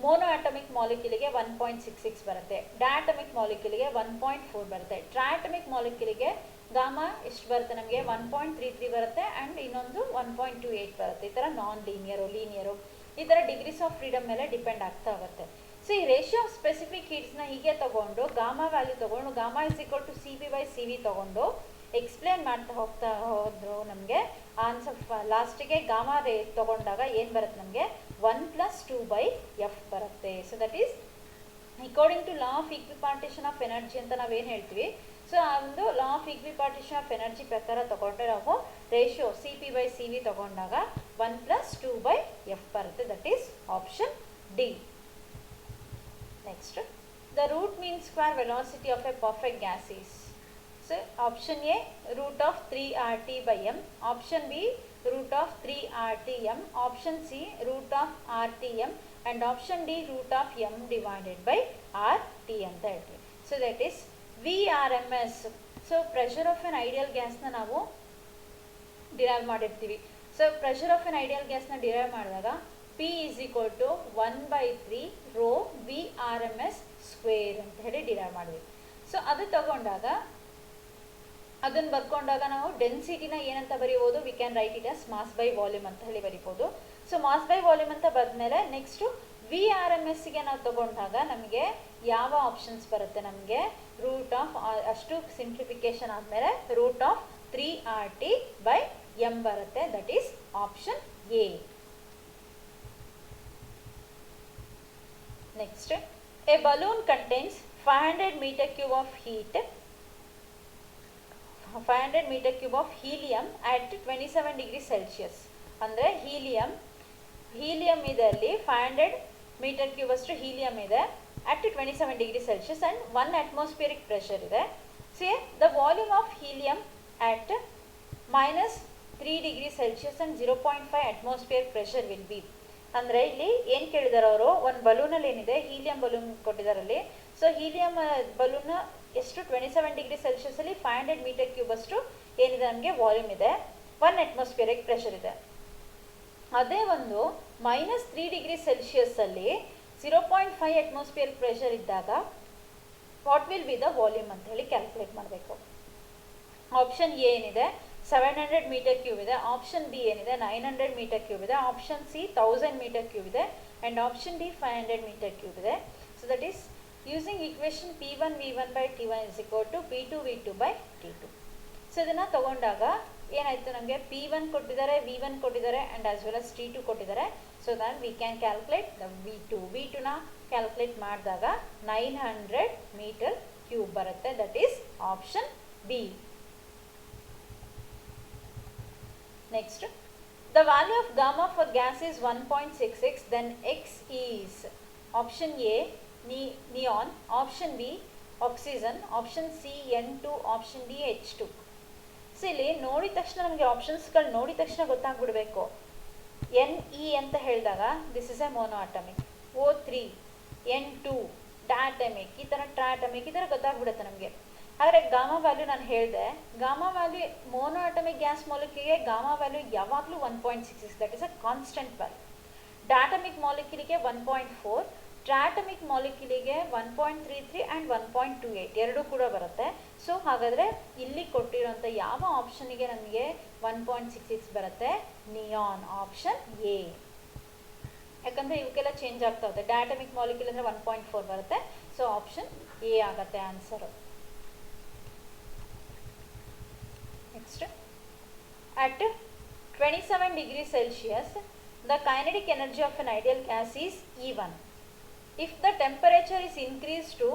monoatomic ಮಾಲಿಕ್ಯೂಲಿಗೆ 1.66 ಬರುತ್ತೆ, ಡಯಾಟಮಿಕ್ ಮಾಲಿಕ್ಯೂಲಿಗೆ 1.4 ಬರುತ್ತೆ, ಟ್ರಯಾಟಮಿಕ್ ಮಾಲಿಕ್ಯೂಲಿಗೆ ಗಾಮಾ ಎಷ್ಟು ಬರುತ್ತೆ ನಮಗೆ 1.33 ಬರುತ್ತೆ ಆ್ಯಂಡ್ ಇನ್ನೊಂದು 1.28 ಬರುತ್ತೆ. ಈ ಥರ ನಾನ್ ಲೀನಿಯರು ಈ ಥರ ಡಿಗ್ರೀಸ್ ಆಫ್ ಫ್ರೀಡಮ್ ಮೇಲೆ ಡಿಪೆಂಡ್ ಆಗ್ತಾ ಹೋಗುತ್ತೆ. ಸೊ ಈ ರೇಷಿಯೋ ಆಫ್ ಸ್ಪೆಸಿಫಿಕ್ ಹೀಟ್ಸ್ನ ಹೀಗೆ ತೊಗೊಂಡು ಗಾಮಾ ವ್ಯಾಲ್ಯೂ ತೊಗೊಂಡು gamma is equal to Cp by Cv ತೊಗೊಂಡು ಎಕ್ಸ್ಪ್ಲೇನ್ ಮಾಡ್ತಾ ಹೋದ್ರು ನಮಗೆ ಆನ್ಸರ್ ಲಾಸ್ಟಿಗೆ ಗಾಮಾ ರೇಟ್ ತೊಗೊಂಡಾಗ ಏನು ಬರುತ್ತೆ ನಮಗೆ 1 plus 2 by f ಬರುತ್ತೆ. So that is according to law of equipartition of energy ಅಂತ ನಾವೇನು ಹೇಳ್ತೀವಿ. ಸೊ ಆ ಒಂದು law of equipartition of energy ಪ್ರಕಾರ ತೊಗೊಂಡ್ರೆ ನಾವು ರೇಷಿಯೋ Cp by Cv ತೊಗೊಂಡಾಗ 1 plus 2 by f ಬರುತ್ತೆ. That is option D. Next, the root mean square velocity of a perfect gas is, so option A root of 3 RT by m, option B root of 3 RTm, option C root of RTm and option D root of m divided by RT ಅಂತ ಹೇಳ್ತೀವಿ. So that is VRMS. So pressure of an ideal gas ನ ನಾವು derive ಮಾಡಿರ್ತೀವಿ. So pressure of an ideal ಗ್ಯಾಸ್ನ derive ಮಾಡಿದಾಗ P is equal to 1/3 rho v R M S square ಅಂತ ಹೇಳಿ derive ಮಾಡಿದ್ವಿ. ಸೊ ಅದು ತಗೊಂಡಾಗ ಅದನ್ನು ಬರ್ಕೊಂಡಾಗ ನಾವು ಡೆನ್ಸಿಟಿನ ಏನಂತ ಬರೀಬೋದು, we can write it as mass by volume ಅಂತ ಹೇಳಿ ಬರೀಬೋದು. ಸೊ ಮಾಸ್ ಬೈ ವಾಲ್ಯೂಮ್ ಅಂತ ಬಂದಮೇಲೆ ನೆಕ್ಸ್ಟು ವಿ ಆರ್ ಎಮ್ ಎಸ್ಗೆ ನಾವು ತಗೊಂಡಾಗ ನಮಗೆ ಯಾವ ಆಪ್ಷನ್ಸ್ ಬರುತ್ತೆ, ನಮಗೆ ರೂಟ್ ಆಫ್ ಅಷ್ಟು ಸಿಂಪ್ಲಿಫಿಕೇಶನ್ ಆದಮೇಲೆ ರೂಟ್ ಆಫ್ 3RT/m ಬರುತ್ತೆ. That is option A. Next, A balloon contains 500 meter cube of heat, 500 meter cube of helium at 27 degrees Celsius. ಅಂದರೆ ಹೀಲಿಯಂ ಇದರಲ್ಲಿ 500 meter cube ಅಷ್ಟು ಹೀಲಿಯಂ ಇದೆ at 27 degrees Celsius and 1 atmospheric pressure ಇದೆ. See, the volume of helium at -3 degrees Celsius and 0.5 atmospheric pressure will be. ಅಂದರೆ ಇಲ್ಲಿ ಏನು ಕೇಳಿದಾರೆ ಅವರು, ಒಂದು ಬಲೂನಲ್ಲಿ ಏನಿದೆ ಹೀಲಿಯಂ ಬಲೂನ್ ಕೊಟ್ಟಿದ್ದಾರಲ್ಲಿ. ಸೊ ಹೀಲಿಯಂ ಬಲೂನ್ ಎಷ್ಟು 27 ಡಿಗ್ರಿ ಸೆಲ್ಸಿಯಸಲ್ಲಿ 500 meter cube ಅಷ್ಟು ಏನಿದೆ ನಮಗೆ ವಾಲ್ಯೂಮ್ ಇದೆ, 1 atmospheric pressure ಇದೆ. ಅದೇ ಒಂದು -3 ಡಿಗ್ರಿ ಸೆಲ್ಸಿಯಸ್ಸಲ್ಲಿ 0.5 atmospheric pressure ಇದ್ದಾಗ what will be the volume ಅಂತ ಹೇಳಿ ಕ್ಯಾಲ್ಕುಲೇಟ್ ಮಾಡಬೇಕು. ಆಪ್ಷನ್ ಎ ಏನಿದೆ 700 meter cube ಇದೆ, ಆಪ್ಷನ್ ಬಿ ಏನಿದೆ 900 meter cube ಇದೆ, ಆಪ್ಷನ್ ಸಿ 1000 meter cube ಇದೆ, and option D 500 meter cube ಇದೆ. So that is using equation P1 V1/T1 is equal to P2 V2/T2. So ಇದನ್ನು ತಗೊಂಡಾಗ ಏನಾಯಿತು, ನಮಗೆ P1 ಕೊಟ್ಟಿದ್ದಾರೆ, V1 ಕೊಟ್ಟಿದ್ದಾರೆ, and as well as T2 ಕೊಟ್ಟಿದ್ದಾರೆ. So that we can calculate the V2ನ calculate ಮಾಡಿದಾಗ 900 meter cube ಬರುತ್ತೆ. That is option B. Next, the value of gamma for gas is 1.66, then X is option A neon, option B oxygen, option C N2, option D H2. So ಇಲ್ಲಿ ನೋಡಿದ ತಕ್ಷಣ ನಮಗೆ ಆಪ್ಷನ್ಸ್ಗಳು ನೋಡಿದ ತಕ್ಷಣ ಗೊತ್ತಾಗ್ಬಿಡ್ಬೇಕು. NE ಅಂತ ಹೇಳಿದಾಗ this is A mono atomic, O3 N2 diatomic, ಈ ಥರ ಟ್ರಯಾಟಮಿಕ್, ಈ ಥರ ಗೊತ್ತಾಗ್ಬಿಡುತ್ತೆ ನಮಗೆ. ಆದರೆ ಗಾಮಾ ವ್ಯಾಲ್ಯೂ ನಾನು ಹೇಳಿದೆ, gamma value monoatomic gas ಮಾಲಿಕ್ಯೂಲ್ಗೆ ಗಾಮಾ ವ್ಯಾಲ್ಯೂ ಯಾವಾಗಲೂ 1.66, that is a constant value. Diatomic ಮಾಲಿಕ್ಯೂಲಿಗೆ 1.4, ಟ್ರಯಾಟಮಿಕ್ ಮಾಲಿಕ್ಯೂಲಿಗೆ 1.33 ಆ್ಯಂಡ್ 1.28 ಎರಡೂ ಕೂಡ ಬರುತ್ತೆ. ಸೊ ಹಾಗಾದರೆ ಇಲ್ಲಿ ಕೊಟ್ಟಿರೋಂಥ ಯಾವ ಆಪ್ಷನಿಗೆ ನಮಗೆ 1.66 ಬರುತ್ತೆ, ನಿಯಾನ್, ಆಪ್ಷನ್ ಎ. ಯಾಕಂದರೆ ಇವಕ್ಕೆಲ್ಲ ಚೇಂಜ್ ಆಗ್ತಾ ಹೋಗುತ್ತೆ. ಡಯಾಟಮಿಕ್ ಮಾಲಿಕ್ಯೂಲ್ ಅಂದರೆ 1.4 ಬರುತ್ತೆ. ಸೊ ಆಪ್ಷನ್ ಎ ಆಗುತ್ತೆ answer. Next, at 27 degrees Celsius, the kinetic energy of an ideal gas is E1. If the temperature is increased to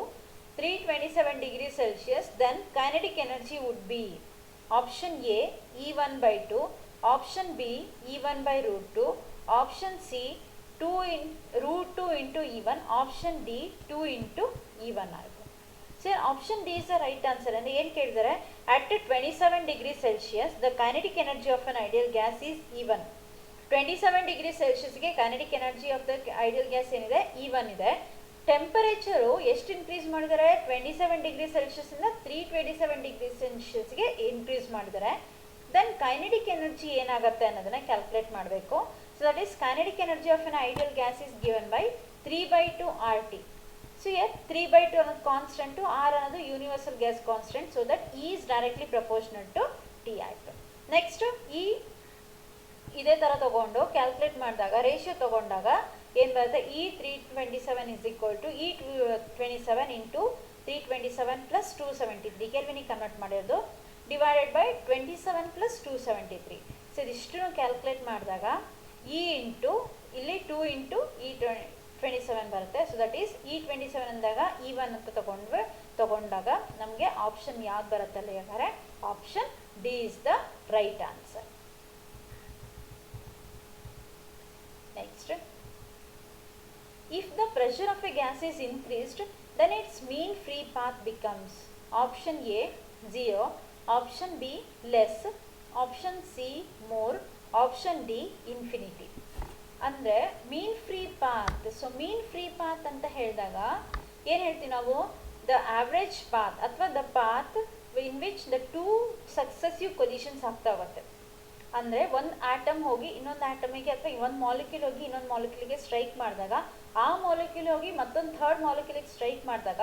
327 degrees Celsius, then kinetic energy would be option A E1/2, option B E1/√2, option C 2 into E1, option D 2 into E1 ಆಗುತ್ತೆ. So option D is the right answer. ಅಂದರೆ ಏನು ಕೇಳಿದರೆ, at 27 degrees Celsius the kinetic energy of an ideal gas is E1. 27 degrees Celsiusಗೆ kinetic energy of the ideal gas ಏನಿದೆ E1 ಇದೆ. Temperature ಎಷ್ಟು increase ಮಾಡಿದ್ದಾರೆ, 27 degrees Celsiusinದ 327 degrees Celsiusಗೆ ಇನ್ಕ್ರೀಸ್ ಮಾಡಿದ್ದಾರೆ. ದೆನ್ ಕೈನೆಟಿಕ್ ಎನರ್ಜಿ ಏನಾಗುತ್ತೆ ಅನ್ನೋದನ್ನು ಕ್ಯಾಲ್ಕುಲೇಟ್ ಮಾಡಬೇಕು. So that is kinetic energy of an ideal gas is given by 3/2 RT. So here 3/2 ಅನ್ನೋದು ಕಾನ್ಸ್ಟೆಂಟು, ಆರ್ ಅನ್ನೋದು universal gas constant. So that E is directly proportional to T ಆಯಿತು. Next ಈ ಇದೇ ಥರ ತೊಗೊಂಡು ಕ್ಯಾಲ್ಕುಲೇಟ್ ಮಾಡಿದಾಗ ratio ತೊಗೊಂಡಾಗ ಏನು ಬರುತ್ತೆ, E327 is equal to E27 into 327 plus 273 ಕೆಲ್ವಿನಿಗೆ convert ಮಾಡಿರೋದು ಡಿವೈಡೆಡ್ ಬೈ 27 plus 273. ಸೊ ಇದಿಷ್ಟು ಕ್ಯಾಲ್ಕುಲೇಟ್ ಮಾಡಿದಾಗ E ಇಂಟು ಇಲ್ಲಿ 2 into E27 ಬರುತ್ತೆ. ಸೊ ದಟ್ ಈಸ್ E27 ಅಂದಾಗ E1 ಅಂತ ತಗೊಂಡಾಗ ನಮಗೆ ಆಪ್ಷನ್ ಯಾವ್ದು ಬರುತ್ತೆ ಅಲ್ಲಿ ಯಾಕಂದರೆ option D is the right answer. Next, if the pressure of a gas is increased, then its mean free path becomes option A 0, option B less, option C more, option D infinity. ಅಂದರೆ mean free path. So mean free path ಅಂತ ಹೇಳಿದಾಗ ಏನು ಹೇಳ್ತೀವಿ ನಾವು, the average path ಅಥವಾ the path in which the 2 successive collisions ಆಗ್ತಾ ಹೋಗುತ್ತೆ. ಅಂದರೆ ಒಂದು ಆಟಮ್ ಹೋಗಿ ಇನ್ನೊಂದು ಆಟಮಿಗೆ ಅಥವಾ ಒಂದು ಮಾಲಿಕ್ಯೂಲ್ ಹೋಗಿ ಇನ್ನೊಂದು ಮಾಲಿಕ್ಯೂಲ್ಗೆ ಸ್ಟ್ರೈಕ್ ಮಾಡಿದಾಗ ಆ ಮಾಲಿಕ್ಯೂಲ್ ಹೋಗಿ ಮತ್ತೊಂದು ಥರ್ಡ್ ಮಾಲಿಕ್ಯೂಲ್ಗೆ ಸ್ಟ್ರೈಕ್ ಮಾಡಿದಾಗ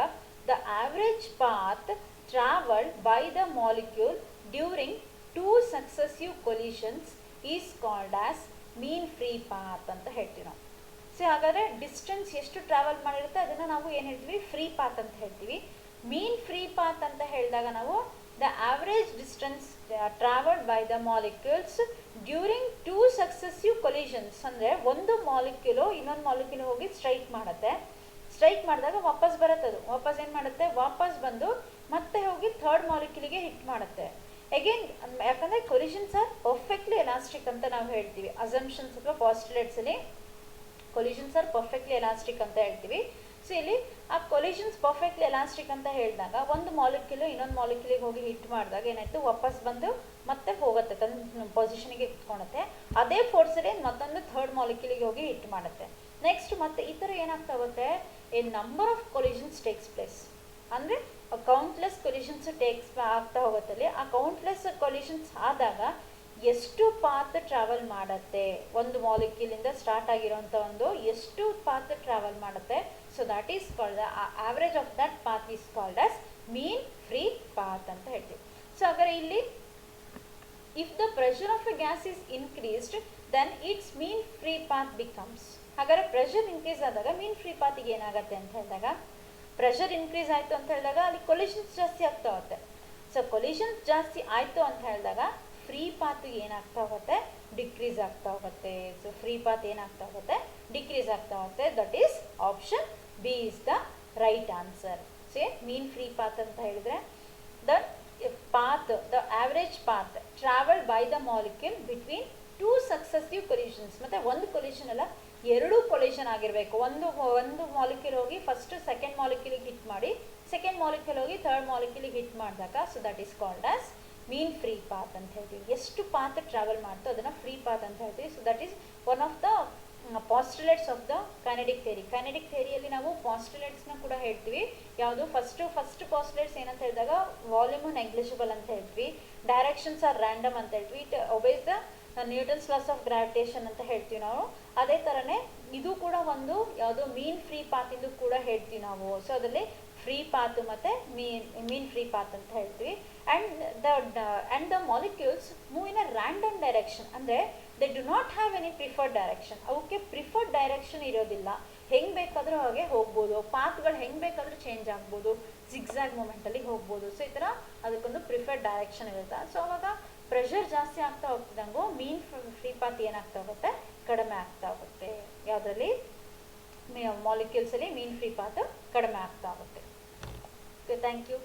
the average path travelled by the molecule during 2 successive collisions is called as mean free path ಅಂತ ಹೇಳ್ತೀವಿ ನಾವು. ಸೊ ಹಾಗಾದರೆ ಡಿಸ್ಟೆನ್ಸ್ ಎಷ್ಟು ಟ್ರಾವೆಲ್ ಮಾಡಿರುತ್ತೆ ಅದನ್ನು ನಾವು ಏನು ಹೇಳ್ತೀವಿ, ಫ್ರೀ ಪಾತ್ ಅಂತ ಹೇಳ್ತೀವಿ. ಮೀನ್ ಫ್ರೀ ಪಾತ್ ಅಂತ ಹೇಳಿದಾಗ ನಾವು the average distance travelled by the molecules during 2 successive collisions, ಅಂದರೆ ಒಂದು ಮಾಲಿಕ್ಯೂಲು ಇನ್ನೊಂದು ಮಾಲಿಕ್ಯೂಲ್ ಹೋಗಿ ಸ್ಟ್ರೈಕ್ ಮಾಡುತ್ತೆ. ಸ್ಟ್ರೈಕ್ ಮಾಡಿದಾಗ ವಾಪಸ್ ಬರುತ್ತೆ, ಅದು ವಾಪಸ್ ಏನು ಮಾಡುತ್ತೆ, ವಾಪಸ್ ಬಂದು ಮತ್ತೆ ಹೋಗಿ ಥರ್ಡ್ ಮಾಲಿಕ್ಯೂಲಿಗೆ ಹಿಟ್ ಮಾಡುತ್ತೆ ಅಗೇನ್. ಯಾಕಂದರೆ ಕೊಲಿಷನ್ಸ್ ಆರ್ ಪರ್ಫೆಕ್ಟ್ಲಿ ಎಲಾಸ್ಟಿಕ್ ಅಂತ ನಾವು ಹೇಳ್ತೀವಿ. ಅಸಂಪ್ಷನ್ಸ್ ಅಥವಾ ಪಾಸ್ಟುಲೇಟ್ಸಲ್ಲಿ ಕೊಲಿಷನ್ಸ್ ಆರ್ ಪರ್ಫೆಕ್ಟ್ಲಿ ಎಲಾಸ್ಟಿಕ್ ಅಂತ ಹೇಳ್ತೀವಿ. ಸೊ ಇಲ್ಲಿ ಆ ಕೊಲಿಷನ್ಸ್ ಪರ್ಫೆಕ್ಟ್ಲಿ ಎಲಾಸ್ಟಿಕ್ ಅಂತ ಹೇಳಿದಾಗ ಒಂದು ಮಾಲಿಕ್ಯೂಲು ಇನ್ನೊಂದು ಮಾಲಿಕ್ಯೂಲಿಗೆ ಹೋಗಿ ಹಿಟ್ ಮಾಡಿದಾಗ ಏನಾಯ್ತು, ವಾಪಸ್ ಬಂದು ಮತ್ತೆ ಹೋಗುತ್ತೆ, ತನ್ನ ಪೊಸಿಷನ್ಗೆ ಇಟ್ಕೊಳುತ್ತೆ. ಅದೇ ಫೋರ್ಸಲ್ಲಿ ಮತ್ತೊಂದು ಥರ್ಡ್ ಮಾಲಿಕ್ಯೂಲಿಗೆ ಹೋಗಿ ಹಿಟ್ ಮಾಡುತ್ತೆ. ನೆಕ್ಸ್ಟ್ ಮತ್ತೆ ಈ ಥರ ಏನಾಗ್ತಾ ಹೋಗುತ್ತೆ, A number of collisions takes place, ಅಂದರೆ ಕೌಂಟ್ಲೆಸ್ ಕೊಲಿಷನ್ಸ್ ಆಗ್ತಾ ಹೋಗುತ್ತಲ್ಲಿ. ಆ ಕೌಂಟ್ಲೆಸ್ ಕೊಲಿಷನ್ಸ್ ಆದಾಗ ಎಷ್ಟು ಪಾತ್ ಟ್ರಾವೆಲ್ ಮಾಡುತ್ತೆ, ಒಂದು ಮಾಲಿಕ್ಯೂಲಿಂದ ಸ್ಟಾರ್ಟ್ ಆಗಿರೋಂಥ ಒಂದು ಎಷ್ಟು ಪಾತ್ ಟ್ರಾವೆಲ್ ಮಾಡುತ್ತೆ. So that is called average of that path is called as mean free path ಅಂತ ಹೇಳ್ತೀವಿ. ಸೊ ಹಾಗಾದ್ರೆ ಇಲ್ಲಿ if the pressure of a gas is increased then its mean free path becomes. ಹಾಗಾದ್ರೆ pressure increase ಆದಾಗ mean free ಪಾತಿಗೆ ಏನಾಗುತ್ತೆ ಅಂತ ಹೇಳಿದಾಗ, pressure increase ಆಯಿತು ಅಂತ ಹೇಳಿದಾಗ ಅಲ್ಲಿ ಕೊಲಿಷನ್ಸ್ ಜಾಸ್ತಿ ಆಗ್ತಾ ಹೋಗುತ್ತೆ. ಸೊ ಕೊಲಿಷನ್ಸ್ ಜಾಸ್ತಿ ಆಯಿತು ಅಂತ ಹೇಳಿದಾಗ ಫ್ರೀ ಪಾತ್ ಏನಾಗ್ತಾ ಹೋಗುತ್ತೆ, ಡಿಕ್ರೀಸ್ ಆಗ್ತಾ ಹೋಗುತ್ತೆ. ಸೊ ಫ್ರೀ ಪಾತ್ ಏನಾಗ್ತಾ ಹೋಗುತ್ತೆ, ಡಿಕ್ರೀಸ್ ಆಗ್ತಾ ಹೋಗುತ್ತೆ. That is option B is the right answer. So mean free path ಅಂತ ಹೇಳಿದ್ರೆ the path, the average path travel by the molecule between 2 successive collisions. ಮತ್ತು ಒಂದು ಕೊಲಿಷನ್ ಅಲ್ಲ, 2 ಕೊಲಿಷನ್ ಆಗಿರಬೇಕು. ಒಂದು ಮಾಲಿಕ್ಯೂಲ್ ಹೋಗಿ ಫಸ್ಟ್ ಸೆಕೆಂಡ್ ಮಾಲಿಕ್ಯೂಲಿಗೆ ಹಿಟ್ ಮಾಡಿ, ಸೆಕೆಂಡ್ ಮಾಲಿಕ್ಯೂಲ್ ಹೋಗಿ ಥರ್ಡ್ ಮಾಲಿಕ್ಯೂಲಿಗೆ ಹಿಟ್ ಮಾಡಿದಾಗ so that is called as mean free path ಅಂತ ಹೇಳ್ತೀವಿ. ಎಷ್ಟು ಪಾತ್ ಟ್ರಾವೆಲ್ ಮಾಡ್ತೋ ಅದನ್ನು ಫ್ರೀ ಪಾತ್ ಅಂತ ಹೇಳ್ತೀವಿ. So that is one of the postulates of the kinetic theory. Kinetic ಥಿಯರಿಯಲ್ಲಿ ನಾವು ಪಾಸ್ಟುಲೇಟ್ಸ್ನ ಕೂಡ ಹೇಳ್ತೀವಿ. ಯಾವುದು ಫಸ್ಟ್ ಪಾಸ್ಟುಲೇಟ್ಸ್ ಏನಂತ ಹೇಳಿದಾಗ ವಾಲ್ಯೂಮು ನೆಗ್ಲಿಜಿಬಲ್ ಅಂತ ಹೇಳ್ತೀವಿ, ಡೈರೆಕ್ಷನ್ಸ್ ಆರ್ ರ್ಯಾಂಡಮ್ ಅಂತ ಹೇಳ್ತೀವಿ, it obeys the Newton's loss of gravitation ಅಂತ ಹೇಳ್ತೀವಿ ನಾವು. ಅದೇ ಥರನೇ ಇದು ಕೂಡ ಒಂದು ಯಾವುದು ಮೀನ್ ಫ್ರೀ ಪಾತ್ ಇದು ಕೂಡ ಹೇಳ್ತೀವಿ ನಾವು. ಸೊ ಅದರಲ್ಲಿ ಫ್ರೀ ಪಾತ್ ಮತ್ತು ಮೀನ್ ಫ್ರೀ ಪಾತ್ ಅಂತ ಹೇಳ್ತೀವಿ. And the molecules move in a random direction, ಅಂದರೆ they do not have any preferred direction. ಅವಕ್ಕೆ ಪ್ರಿಫರ್ಡ್ ಡೈರೆಕ್ಷನ್ ಇರೋದಿಲ್ಲ, ಹೆಂಗೆ ಬೇಕಾದರೂ ಹಾಗೆ ಹೋಗ್ಬೋದು, ಪಾತ್ಗಳು ಹೆಂಗೆ ಬೇಕಾದರೂ ಚೇಂಜ್ ಆಗ್ಬೋದು, ಜಿಗ್ಜಾಗ್ ಮೂಮೆಂಟಲ್ಲಿ ಹೋಗ್ಬೋದು. ಸೊ ಈ ಥರ ಅದಕ್ಕೊಂದು ಪ್ರಿಫರ್ಡ್ ಡೈರೆಕ್ಷನ್ ಇರುತ್ತೆ. ಸೊ ಅವಾಗ ಪ್ರೆಷರ್ ಜಾಸ್ತಿ ಆಗ್ತಾ ಹೋಗ್ತಿದ್ದಂಗೂ ಮೀನ್ ಫ್ರೀ ಪಾತ್ ಏನಾಗ್ತಾ ಹೋಗುತ್ತೆ, ಕಡಿಮೆ ಆಗ್ತಾ ಹೋಗುತ್ತೆ. ಯಾವುದರಲ್ಲಿ ಮಾಲಿಕ್ಯೂಲ್ಸಲ್ಲಿ ಮೀನ್ ಫ್ರೀ ಪಾತ್ ಕಡಿಮೆ ಆಗ್ತಾ ಹೋಗುತ್ತೆ. Okay, thank you.